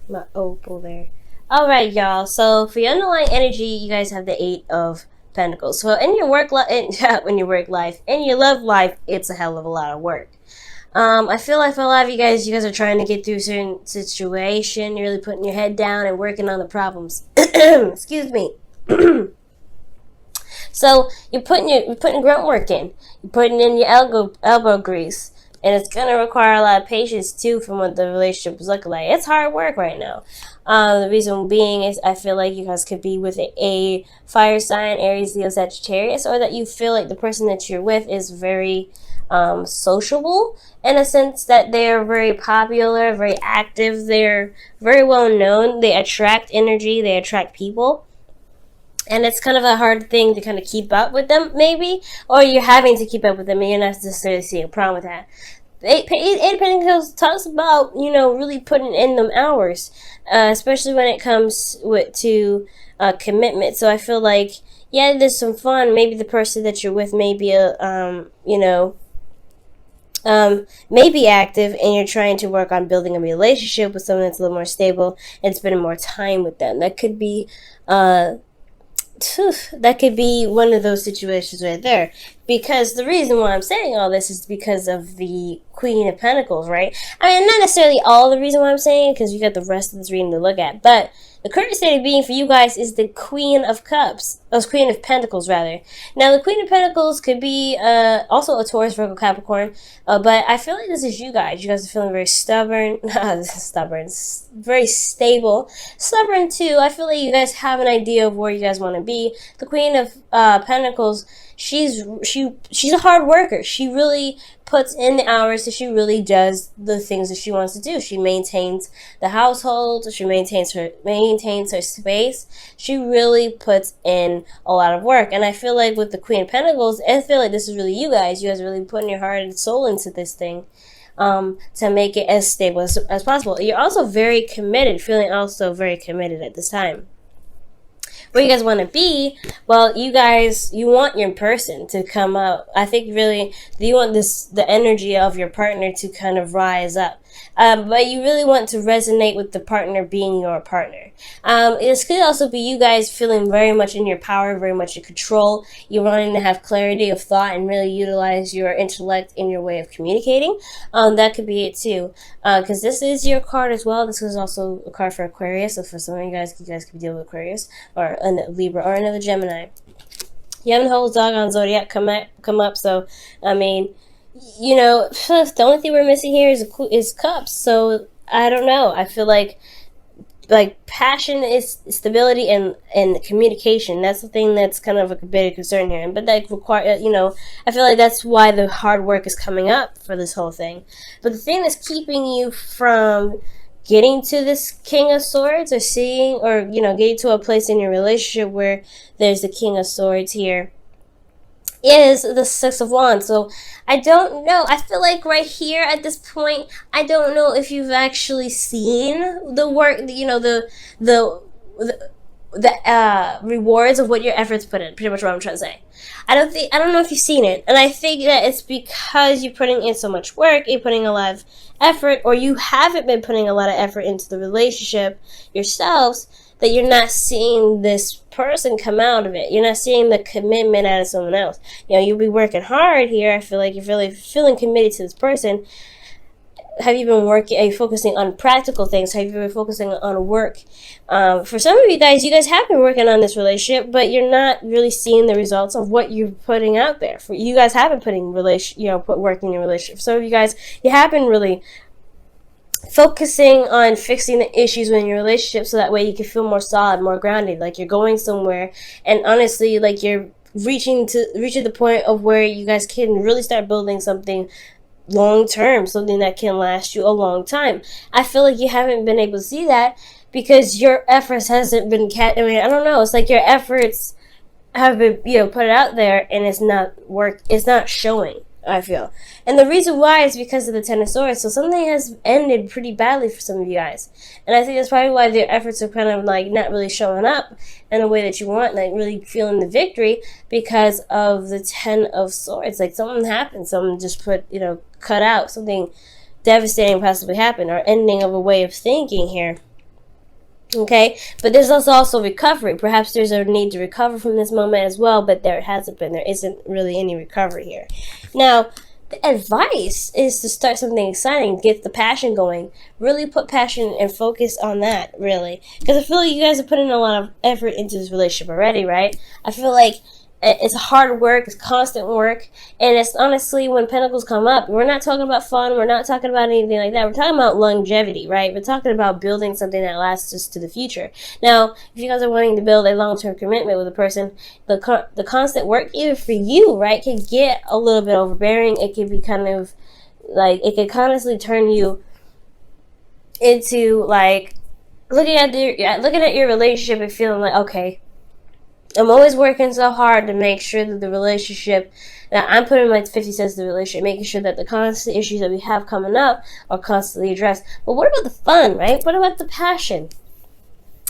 My opal there. All right, y'all. So for your underlying energy, you guys have the Eight of Pentacles. So in your work life, in your work life, in your love life, it's a hell of a lot of work. I feel like for a lot of you guys are trying to get through a certain situation. You're really putting your head down and working on the problems. Excuse me. So you're putting grunt work in. You're putting in your elbow grease. And it's going to require a lot of patience, too, from what the relationship is looking like. It's hard work right now. The reason being is I feel like you guys could be with a fire sign, Aries, Leo, Sagittarius, or that you feel like the person that you're with is very sociable, in a sense that they're very popular, very active, they're very well known, they attract energy, they attract people. And it's kind of a hard thing to kind of keep up with them, maybe, or you're having to keep up with them, and you're not necessarily seeing a problem with that. Eight Pentacles talks about, really putting in them hours, especially when it comes to commitment. So I feel like, yeah, there's some fun. Maybe the person that you're with may be may be active, and you're trying to work on building a relationship with someone that's a little more stable and spending more time with them. That could be one of those situations right there. Because the reason why I'm saying all this is because of the Queen of Pentacles, right? I mean, not necessarily all the reason why I'm saying, because you got the rest of this reading to look at, but the current state of being for you guys is the Queen of Cups. Queen of Pentacles, rather. Now, the Queen of Pentacles could be also a Taurus, Virgo, Capricorn, but I feel like this is you guys. You guys are feeling very stubborn. Very stable. Stubborn, too. I feel like you guys have an idea of where you guys want to be. The Queen of Pentacles, she's a hard worker. She really puts in the hours, so she really does the things that she wants to do. She maintains the household, she maintains her space. She really puts in a lot of work. And I feel like with the Queen of Pentacles, I feel like this is really you guys. You guys are really putting your heart and soul into this thing, to make it as stable as possible. You're also very committed, feeling also very committed at this time. Where you guys want to be, well, you want your person to come up. I think really you want the energy of your partner to kind of rise up. But you really want to resonate with the partner being your partner. This could also be you guys feeling very much in your power, very much in control. You're wanting to have clarity of thought and really utilize your intellect in your way of communicating. That could be it too. Because this is your card as well. This is also a card for Aquarius. So for some of you guys could be dealing with Aquarius or a Libra or another Gemini. You haven't the whole doggone zodiac come up. So, I mean, the only thing we're missing here is cups. So I don't know. I feel like passion is stability and communication. That's the thing that's kind of a bit of concern here. But that require I feel like that's why the hard work is coming up for this whole thing. But the thing that's keeping you from getting to this King of Swords or getting to a place in your relationship where there's the King of Swords here is the Six of Wands. So I don't know. I feel like right here at this point, I don't know if you've actually seen the work, the rewards of what your efforts put in. Pretty much what I'm trying to say. I don't know if you've seen it, and I think that it's because you're putting in so much work, you're putting a lot of effort, or you haven't been putting a lot of effort into the relationship yourselves, that you're not seeing this person come out of it. You're not seeing the commitment out of someone else. You'll be working hard here. I feel like you're really feeling committed to this person. Have you been working? Are you focusing on practical things? Have you been focusing on work? For some of you guys have been working on this relationship, but you're not really seeing the results of what you're putting out there. For you guys have been put work in your relationship. Some of you guys, you have been really focusing on fixing the issues within your relationship, so that way you can feel more solid, more grounded, like you're going somewhere, and honestly, like you're reaching the point of where you guys can really start building something long term, something that can last you a long time. I feel like you haven't been able to see that because your efforts hasn't been I don't know, it's like your efforts have been put out there and it's not showing, I feel. And the reason why is because of the Ten of Swords. So something has ended pretty badly for some of you guys. And I think that's probably why their efforts are kind of like not really showing up in a way that you want, like really feeling the victory, because of the Ten of Swords. Like something happened, something just cut out, something devastating possibly happened, or ending of a way of thinking here. Okay, but there's also recovery. Perhaps there's a need to recover from this moment as well, but there isn't really any recovery here. Now, the advice is to start something exciting, get the passion going, really put passion and focus on that, really. Because I feel like you guys are putting a lot of effort into this relationship already, right? I feel like it's hard work, it's constant work, and it's honestly, when pentacles come up, we're not talking about fun, we're not talking about anything like that, we're talking about longevity, right? We're talking about building something that lasts us to the future. Now, if you guys are wanting to build a long-term commitment with a person, the constant work, even for you, right, can get a little bit overbearing. It can be kind of like, it can honestly turn you into like looking at your relationship and feeling like, okay, I'm always working so hard to make sure that the relationship, that I'm putting my 50 cents in the relationship, making sure that the constant issues that we have coming up are constantly addressed. But what about the fun, right? What about the passion?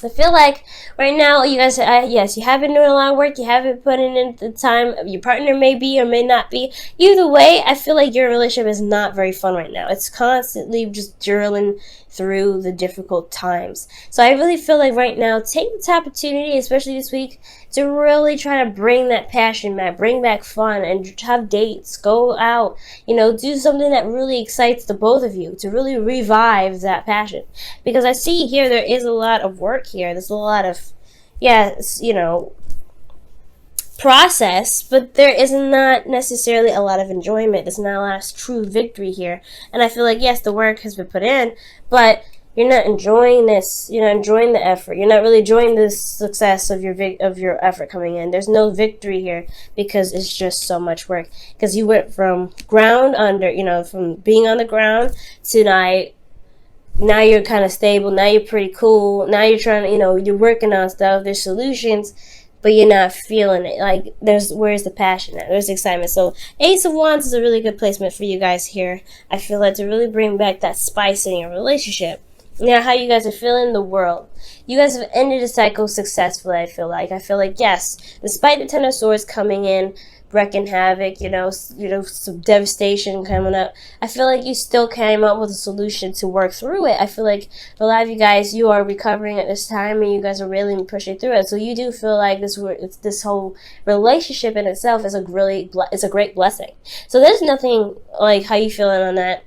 I feel like right now, you guys, yes, you have been doing a lot of work. You have been putting in the time. Your partner may be or may not be. Either way, I feel like your relationship is not very fun right now. It's constantly just drilling through the difficult times. So I really feel like right now, take this opportunity, especially this week, to really try to bring that passion back, bring back fun, and have dates, go out, do something that really excites the both of you, to really revive that passion. Because I see here there is a lot of work here. There's a lot of, process, but there is not necessarily a lot of enjoyment. There's not a lot of true victory here. And I feel like, yes, the work has been put in, but you're not enjoying this. You're not enjoying the effort. You're not really enjoying the success of your effort coming in. There's no victory here because it's just so much work. Because you went from ground under, from being on the ground to now you're kind of stable. Now you're pretty cool. Now you're trying to, you're working on stuff. There's solutions, but you're not feeling it. Like, where's the passion at? There's excitement. So Ace of Wands is a really good placement for you guys here. I feel like to really bring back that spice in your relationship. Now, how you guys are feeling the world. You guys have ended a cycle successfully, I feel like. Yes, despite the Ten of Swords coming in, wrecking havoc, some devastation coming up, I feel like you still came up with a solution to work through it. I feel like a lot of you guys, you are recovering at this time, and you guys are really pushing through it. So you do feel like this whole relationship in itself is a great blessing. So there's nothing like how you feeling on that.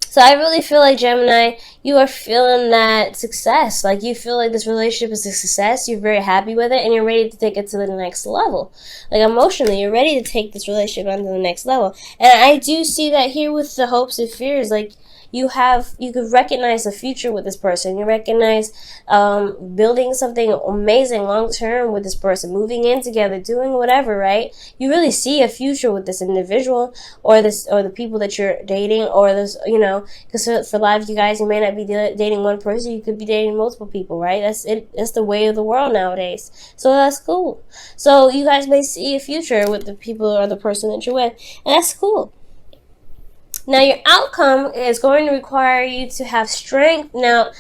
So I really feel like, Gemini, you are feeling that success. Like, you feel like this relationship is a success. You're very happy with it, and you're ready to take it to the next level. Like, emotionally, you're ready to take this relationship on to the next level. And I do see that here with the hopes and fears. Like, you could recognize the future with this person. You recognize building something amazing long term with this person, moving in together, doing whatever, right? You really see a future with this individual or the people that you're dating, or this, because for a lot of you guys, you may not be dating one person, you could be dating multiple people, right? That's it. That's the way of the world nowadays. So that's cool. So you guys may see a future with the people or the person that you're with, and that's cool. Now, your outcome is going to require you to have strength. Now,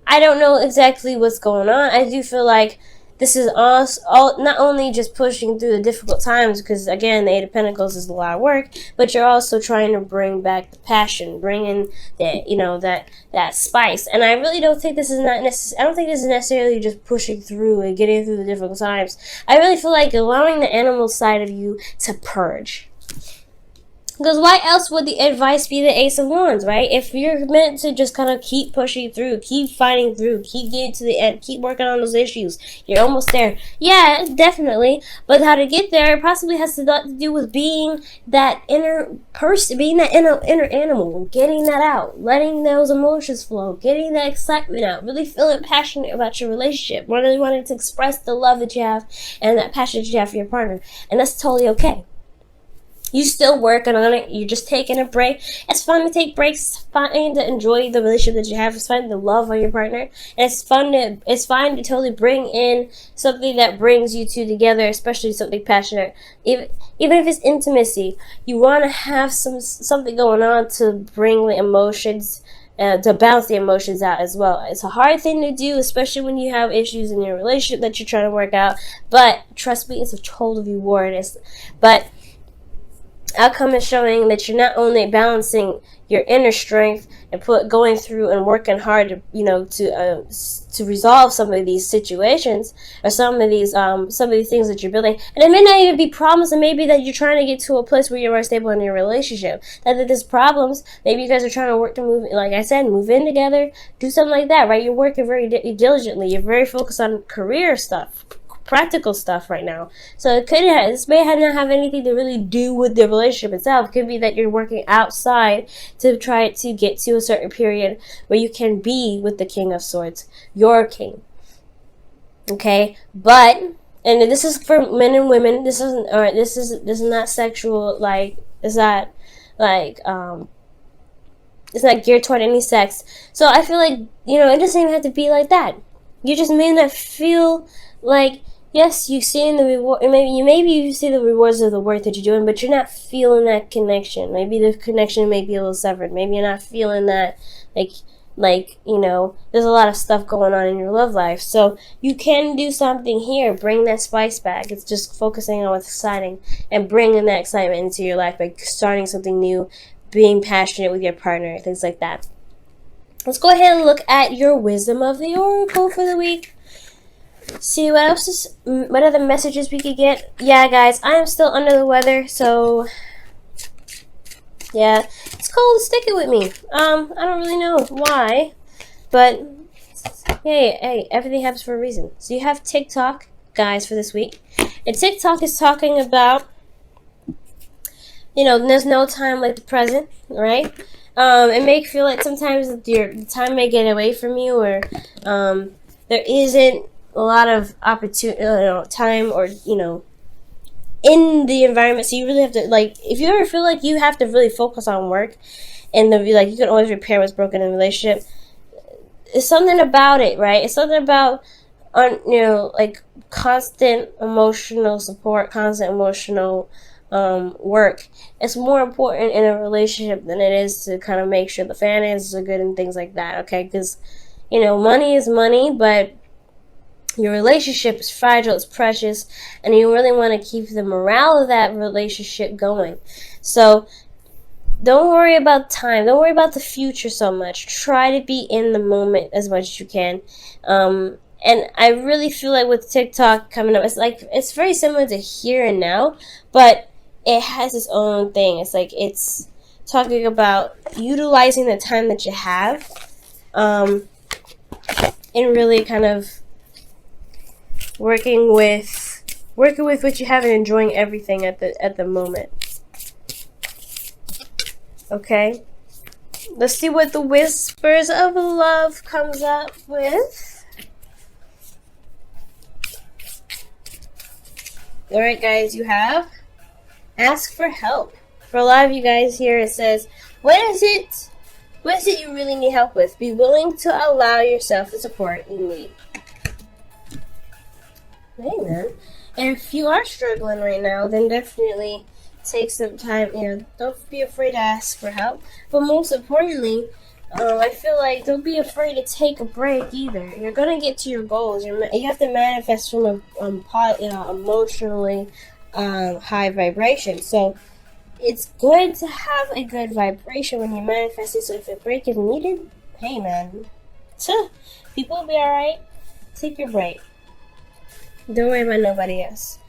I don't know exactly what's going on. I do feel like this is all not only just pushing through the difficult times, because, again, the Eight of Pentacles is a lot of work, but you're also trying to bring back the passion, bring in that spice. And I really don't think this is I don't think this is necessarily just pushing through and getting through the difficult times. I really feel like allowing the animal side of you to purge. Because why else would the advice be the Ace of Wands, right? If you're meant to just kind of keep pushing through, keep fighting through, keep getting to the end, keep working on those issues, you're almost there. Yeah, definitely. But how to get there possibly has a lot to do with being that inner person, being that inner animal, getting that out, letting those emotions flow, getting that excitement out, really feeling passionate about your relationship, really wanting to express the love that you have and that passion that you have for your partner. And that's totally okay. You still working on it. You're just taking a break. It's fun to take breaks. It's fine to enjoy the relationship that you have. It's fun to love on your partner. And it's fine to totally bring in something that brings you two together, especially something passionate. Even if it's intimacy, you want to have something going on to bring the emotions, to balance the emotions out as well. It's a hard thing to do, especially when you have issues in your relationship that you're trying to work out. But trust me, it's a total reward. Outcome is showing that you're not only balancing your inner strength and going through and working hard to, you know, to resolve some of these situations, or some of these things that you're building. And it may not even be problems, and maybe that you're trying to get to a place where you're more stable in your relationship. That there's problems. Maybe you guys are trying to work to move, like I said, move in together, do something like that, right? You're working very diligently. You're very focused on career stuff, practical stuff right now. So this may not have anything to really do with the relationship itself. It could be that you're working outside to try to get to a certain period where you can be with the King of Swords, your king. Okay, but, and this is for men and women. This isn't, or this is not sexual. Like, it's not like it's not geared toward any sex. So I feel like, you know, it doesn't even have to be like that. You just may not feel like, yes, you see in the reward, maybe you see the rewards of the work that you're doing, but you're not feeling that connection. Maybe the connection may be a little severed. Maybe you're not feeling that, like, you know, there's a lot of stuff going on in your love life. So you can do something here. Bring that spice back. It's just focusing on what's exciting and bringing that excitement into your life by starting something new, being passionate with your partner, things like that. Let's go ahead and look at your wisdom of the oracle for the week. See what other messages we could get. Yeah, guys, I am still under the weather, so yeah, it's cold. Stick it with me. I don't really know why, but hey, everything happens for a reason. So you have TikTok, guys, for this week, and TikTok is talking about, you know, there's no time like the present, right? It may feel like sometimes the time may get away from you, or there isn't a lot of opportunity, time, or, you know, in the environment. So you really have to, like, if you ever feel like you have to really focus on work, and like you can always repair what's broken in a relationship, it's something about it, right? It's something about, you know, like constant emotional support, constant emotional work. It's more important in a relationship than it is to kind of make sure the finances are good and things like that, okay? Because, you know, money is money, but your relationship is fragile, it's precious, and you really want to keep the morale of that relationship going. So don't worry about time. Don't worry about the future so much. Try to be in the moment as much as you can. And I really feel like with TikTok coming up, it's very similar to Here and Now, but it has its own thing. It's like it's talking about utilizing the time that you have, and really kind of working with what you have and enjoying everything at the moment. Okay, let's see what the Whispers of Love comes up with. All right, guys, you have ask for help. For a lot of you guys here, it says, what is it you really need help with? Be willing to allow yourself the support you need. Amen. And if you are struggling right now, then definitely take some time. You know, don't be afraid to ask for help. But most importantly, I feel like don't be afraid to take a break either. You're gonna get to your goals. You have to manifest from a emotionally high vibration. So it's good to have a good vibration when you manifest it. So if a break is needed, hey man, people will be alright. Take your break. Don't worry about nobody else.